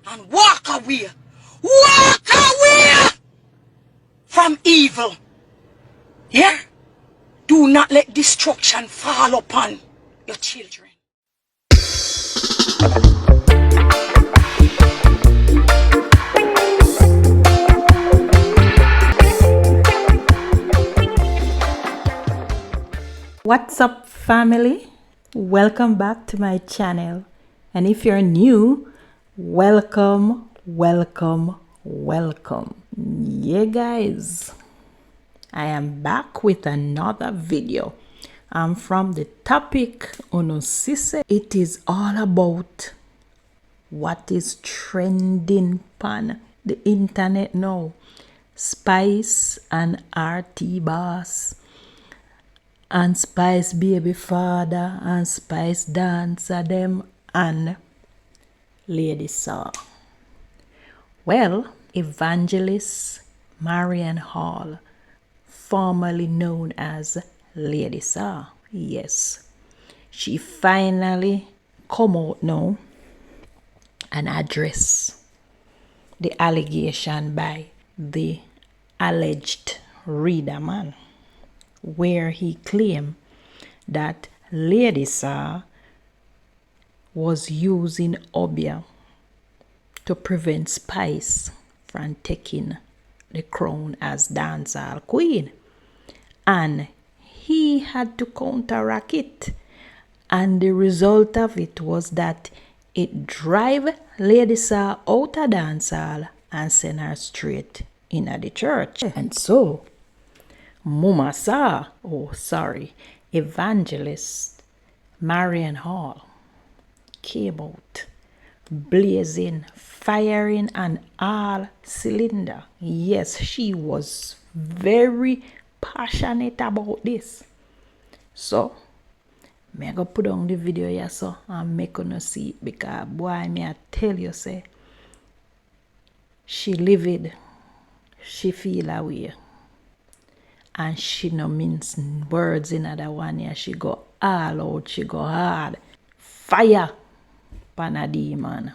and walk away. Walk away from evil. Yeah? Do not let destruction fall upon your children. What's up, family? Welcome back to my channel. And if you're new, welcome. Yeah, guys, I am back with another video. From the topic Onosise. It is all about what is trending on the internet now. Spice and RT Boss and Spice Baby Father and Spice Dancer them and Lady Saw. Well, Evangelist Marian Hall, formerly known as Lady Saw, yes, she finally come out now and address the allegation by the alleged reader man, where he claimed that Lady Saw was using Obeah to prevent Spice from taking the crown as dancehall queen, and he had to counteract it, and the result of it was that it drive Lady Saw out of dancehall and send her straight in the church. And so Evangelist Marian Hall came out blazing, firing on all cylinder. Yes, she was very passionate about this. So me go put on the video here so and make you see it, because boy, me I tell you, say she livid, she feel away, and she no mince words in other one here. She go all out, she go hard, fire pan a demon.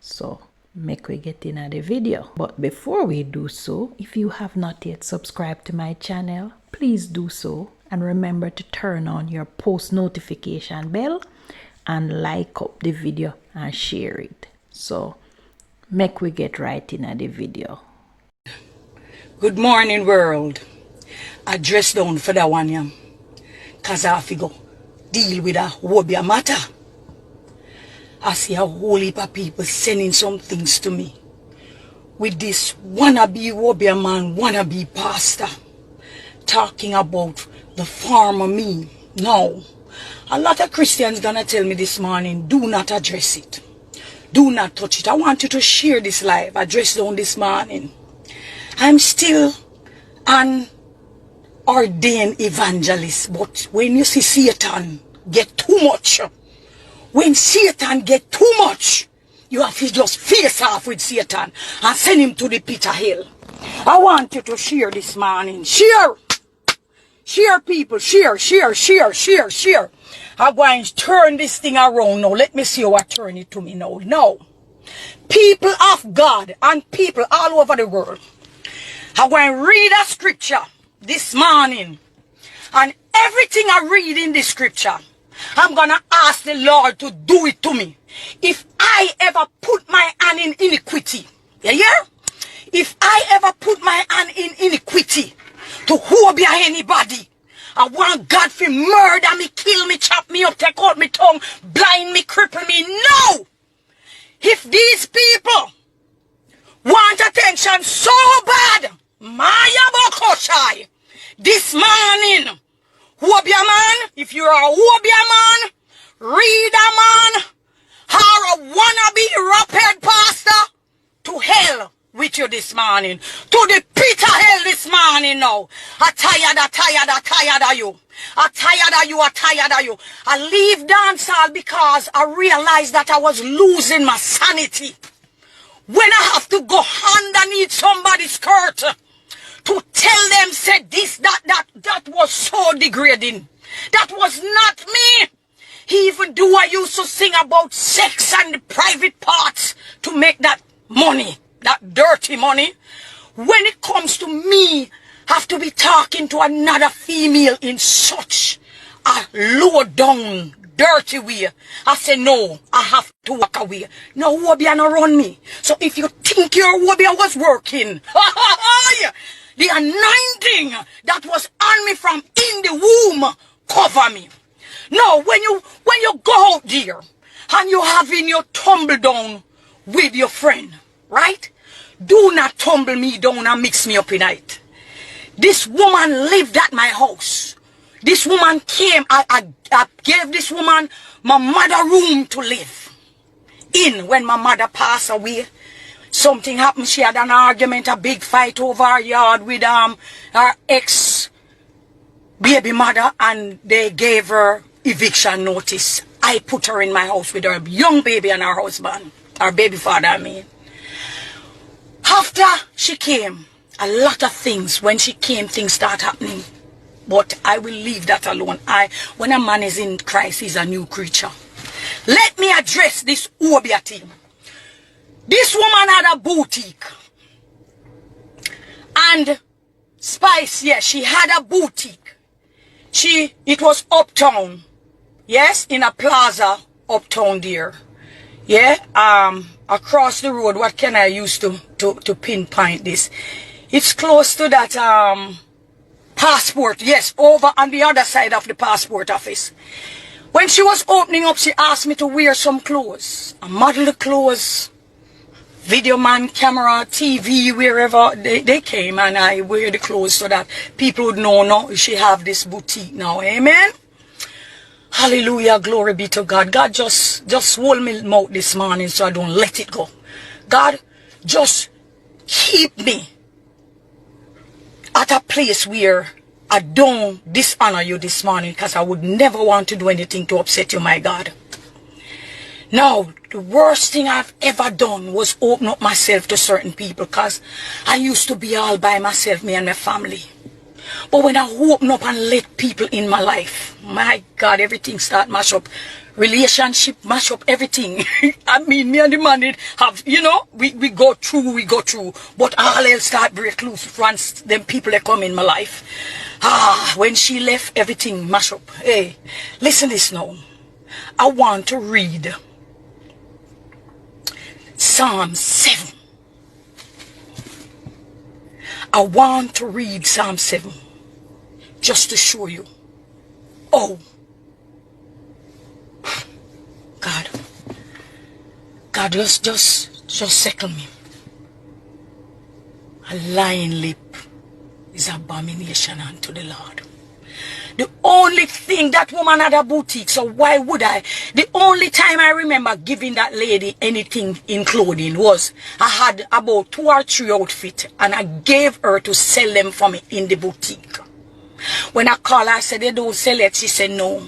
So make we get in the video. But before we do so, if you have not yet subscribed to my channel, please do so, and remember to turn on your post notification bell and like up the video and share it. So make we get right in the video. Good morning, world. I dress down for that one, yeah, cause I have to go deal with a Obeah matter. I see a whole heap of people sending some things to me with this wannabe Obeah man, wannabe pastor, talking about the farmer me. Now, a lot of Christians gonna tell me this morning, do not address it. Do not touch it. I want you to share this live. I dressed down this morning. I'm still an ordained evangelist, but when you see Satan get too much, when Satan get too much, you have to just face off with Satan and send him to the pit of hell. I want you to share this morning. Share. Share, people. Share. I'm going to turn this thing around now. Let me see how I turn it to me now. Now, people of God and people all over the world, I'm going to read a scripture this morning. And everything I read in this scripture, I'm going to ask the Lord to do it to me. If I ever put my hand in iniquity, yeah? If I ever put my hand in iniquity to Obeah anybody, I want God to murder me, kill me, chop me up, take out my tongue, blind me, cripple me. No! If these people want attention so bad, Maya Bokoshai, this morning, Obeah man, if you're a Obeah man, reader man, or a wannabe rapid pastor, to hell with you this morning. To the pit of hell this morning now. I'm tired of you. I'm tired of you. I leave dancehall because I realized that I was losing my sanity. When I have to go underneath somebody's skirt to tell them, say this, that was so degrading. That was not me. Even though I used to sing about sex and the private parts to make that money, that dirty money. When it comes to me, have to be talking to another female in such a low down, dirty way. I say, no, I have to walk away. No, Obeah no run me. So if you think your Obeah was working, the anointing that was on me from in the womb, cover me. No, when you go out there and you having your tumble down with your friend, right? Do not tumble me down and mix me up in it. This woman lived at my house. This woman came. I gave this woman my mother room to live in when my mother passed away. Something happened. She had an argument, a big fight over her yard with her ex-baby mother, and they gave her eviction notice. I put her in my house with her young baby and her husband, her baby father, I mean. After she came, a lot of things, when she came, things start happening. But I will leave that alone. When a man is in Christ, he's a new creature. Let me address this Obeah thing. This woman had a boutique. And Spice, yes, she had a boutique. It was uptown. Yes, in a plaza uptown there. Yeah, across the road. What can I use to pinpoint this? It's close to that passport. Yes, over on the other side of the passport office. When she was opening up, she asked me to wear some clothes. I model the clothes. Video man, camera, TV, wherever they came, and I wear the clothes so that people would know no, she have this boutique now. Amen. Hallelujah, glory be to God. God just hold me mouth this morning so I don't let it go. God, just keep me at a place where I don't dishonor you this morning, because I would never want to do anything to upset you, my God. Now, the worst thing I've ever done was open up myself to certain people, because I used to be all by myself, me and my family. But when I open up and let people in my life, my God, everything start mash up. Relationship mash up everything. I mean, me and the man have, you know, we go through. But all else start break loose once them people that come in my life. When she left, everything mash up. Hey, listen this now. I want to read Psalm 7. I want to read Psalm 7 just to show you. Oh, God, just settle me. A lying lip is abomination unto the Lord. The only thing, that woman had a boutique, so why would I? The only time I remember giving that lady anything in clothing was I had about 2 or 3 outfits, and I gave her to sell them for me in the boutique. When I called her, I said, they don't sell it. She said, no.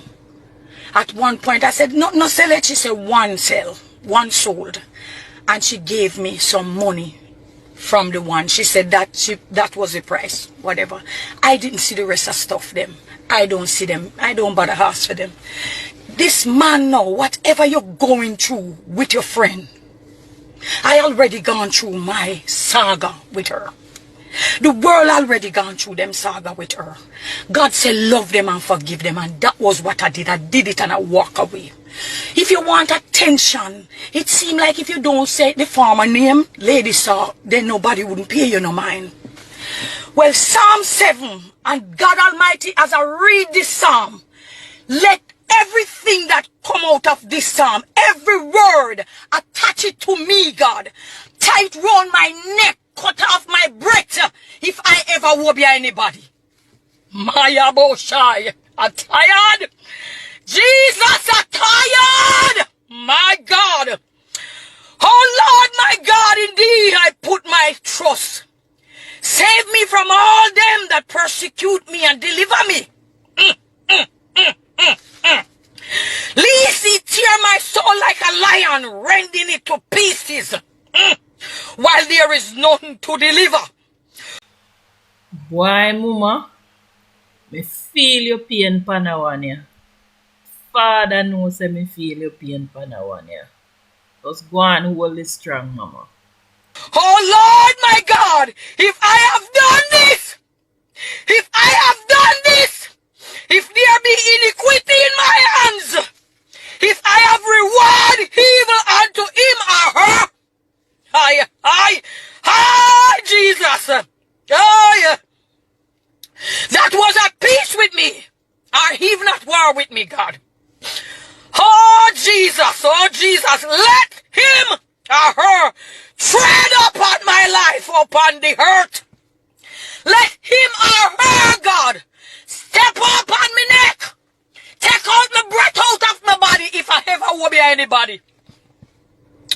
At one point, I said, no sell it. She said, one sold. And she gave me some money from the one. She said that was the price, whatever. I didn't see the rest of stuff them. I don't see them. I don't bother ask for them. This man now, whatever you're going through with your friend, I already gone through my saga with her. The world already gone through them saga with her. God said love them and forgive them, and that was what I did. I did it and I walk away. If you want attention, it seemed like if you don't say the farmer name, Lady Saw, then nobody wouldn't pay you no mind. Well, Psalm 7, and God Almighty, as I read this psalm, let everything that come out of this psalm, every word, attach it to me, God. Tie it round my neck, cut off my breath, if I ever will be anybody. Maya Boshai, I'm tired. Jesus, I'm tired. My God. Oh Lord, my God, indeed, I put my trust. Save me from all them that persecute me and deliver me. Lest he tear my soul like a lion, rending it to pieces, while there is none to deliver. Why, Mama? Me feel your pain, Panawania. Father knows me feel your pain, Panawania. Just go on, hold it strong, mama. Oh Lord, my God, if I have done this, if I have done this, if there be iniquity in my hands, if I have reward evil unto him or her, Jesus, that was at peace with me, or even at war with me, God. Oh Jesus, let him or her tread upon my life, upon the hurt. Let him or her, God, step up on my neck. Take out my breath out of my body if I ever will be anybody.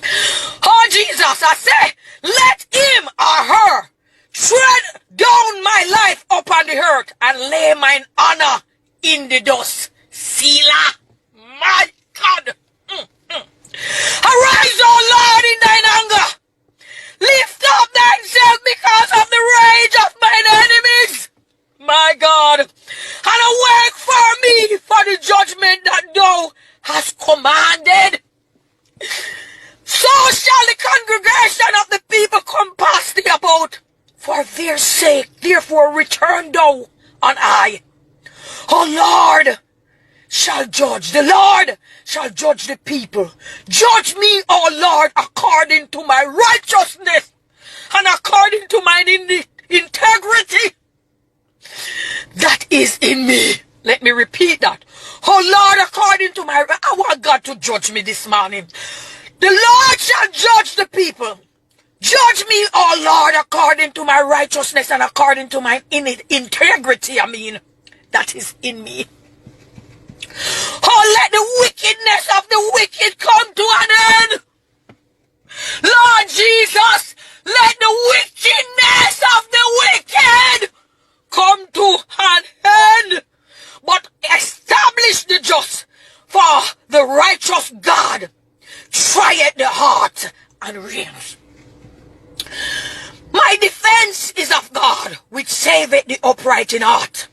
Oh Jesus, I say, let him or her tread down my life upon the earth and lay mine honor in the dust. Selah, my God. Arise, O Lord, in thine anger. Lift up thyself because of the rage of mine enemies. My God, and awake for me for the judgment that thou hast commanded. So shall the congregation of the people compass thee about. For their sake, therefore return thou on high. O Lord shall judge, the Lord shall judge the people. Judge me, O Lord, according to my righteousness and according to mine integrity that is in me. Let me repeat that. Oh Lord, according to my... I want God to judge me this morning. The Lord shall judge the people. Judge me, oh Lord, according to my righteousness and according to my integrity, that is in me. Oh, let the wickedness of the wicked come to an end. Lord Jesus, let the wickedness of the wicked come to an end. But establish the just, for the righteous God trieth the heart and reins. My defense is of God, which saveth the upright in heart.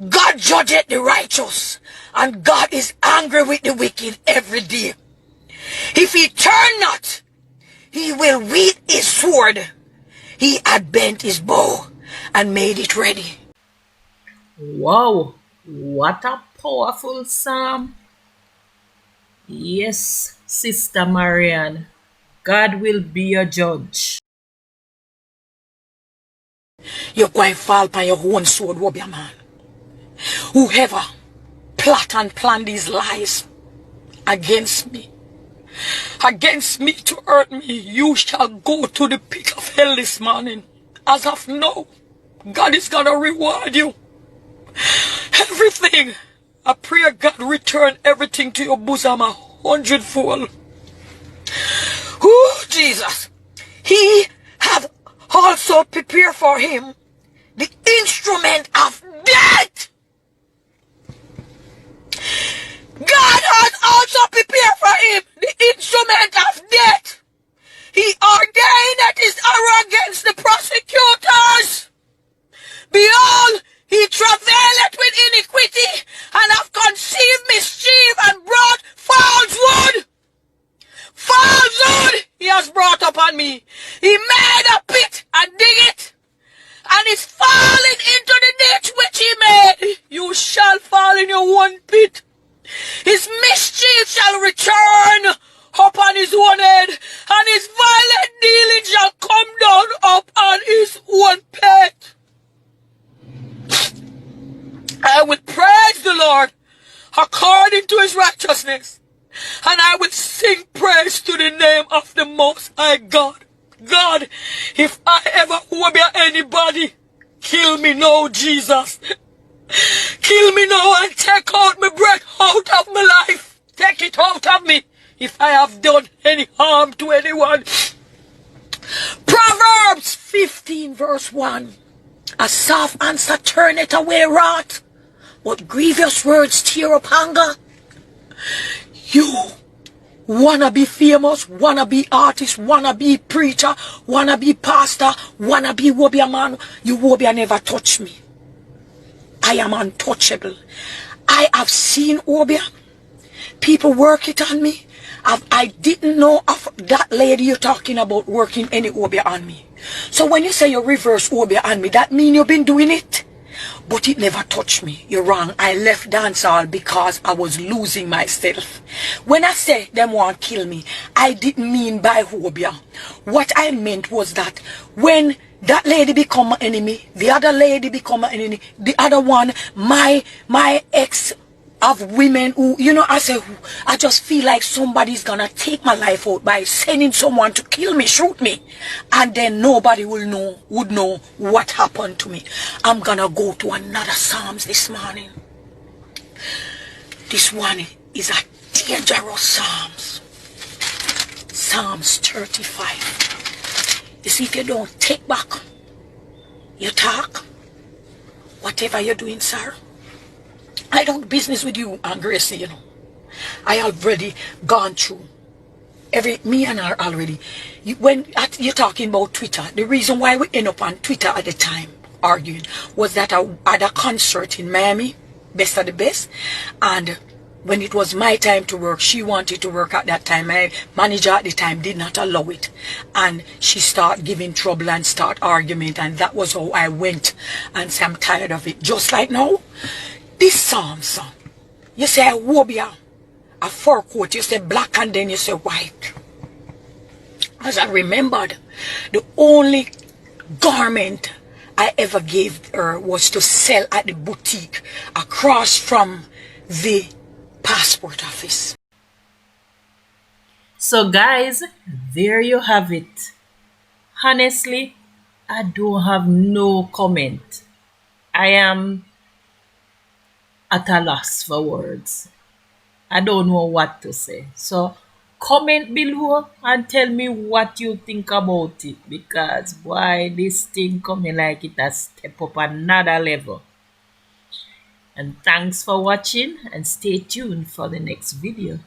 God judgeth the righteous, and God is angry with the wicked every day. If he turn not, he will wield his sword. He had bent his bow and made it ready. Wow, what a powerful psalm. Yes, Sister Marianne, God will be your judge. You're going to fall by your own sword, Obeah man. Whoever plot and plan these lies against me to hurt me, you shall go to the pit of hell this morning. As of now, God is going to reward you. Everything. I pray God return everything to your bosom 100-fold. Oh, Jesus. He hath also prepared for him the instrument of death. God has also prepared for him the instrument of death. He ordained his arrow against the prosecutors. Behold, he travaileth with iniquity, and hath conceived mischief, and brought falsehood. Falsehood he has brought upon me. He made a pit and dig it, and is falling into the ditch which he made. You shall fall in your own pit. His mischief shall return upon his own head, and his violent dealing shall come down upon his own pit. I will praise the Lord according to his righteousness, and I will sing praise to the name of the Most High God. God, if I ever Obeah anybody, kill me now, Jesus. Kill me now and take out my breath out of my life. Take it out of me if I have done any harm to anyone. Proverbs 15 verse 1. A soft answer turneth away wrath, but grievous words tear up anger. You wanna be famous, wanna be artist, wanna be preacher, wanna be pastor, wanna be Obeah man. You Obeah never touch me. I am untouchable. I have seen Obeah. People work it on me, I didn't know of that lady you're talking about working any Obeah on me. So when you say you reverse Obeah on me, that mean you've been doing it? But it never touched me. You're wrong. I left dancehall because I was losing myself. When I say them want to kill me, I didn't mean by Obeah. What I meant was that when that lady become my enemy, the other lady become my enemy, the other one, my ex of women who, you know, I just feel like somebody's gonna take my life out by sending someone to kill me, shoot me, and then nobody would know what happened to me. I'm gonna go to another Psalms this morning. This one is a dangerous Psalms. Psalms 35. You see, if you don't take back your talk, whatever you're doing, sir, I don't business with you and Gracie, you know. I already gone through me and her already. When you're talking about Twitter, the reason why we end up on Twitter at the time arguing was that I had a concert in Miami, Best of the Best, and when it was my time to work, she wanted to work at that time. My manager at the time did not allow it, and she started giving trouble and start argument, and that was how I went and said, I'm tired of it. Just like now, this Psalms, you say Obeah, a fur coat, you say black and then you say white. As I remembered, the only garment I ever gave her was to sell at the boutique across from the passport office. So guys, there you have it. Honestly, I don't have no comment. I am at a loss for words. I don't know what to say. So comment below and tell me what you think about it, because why this thing coming like it has step up another level. And thanks for watching, and stay tuned for the next video.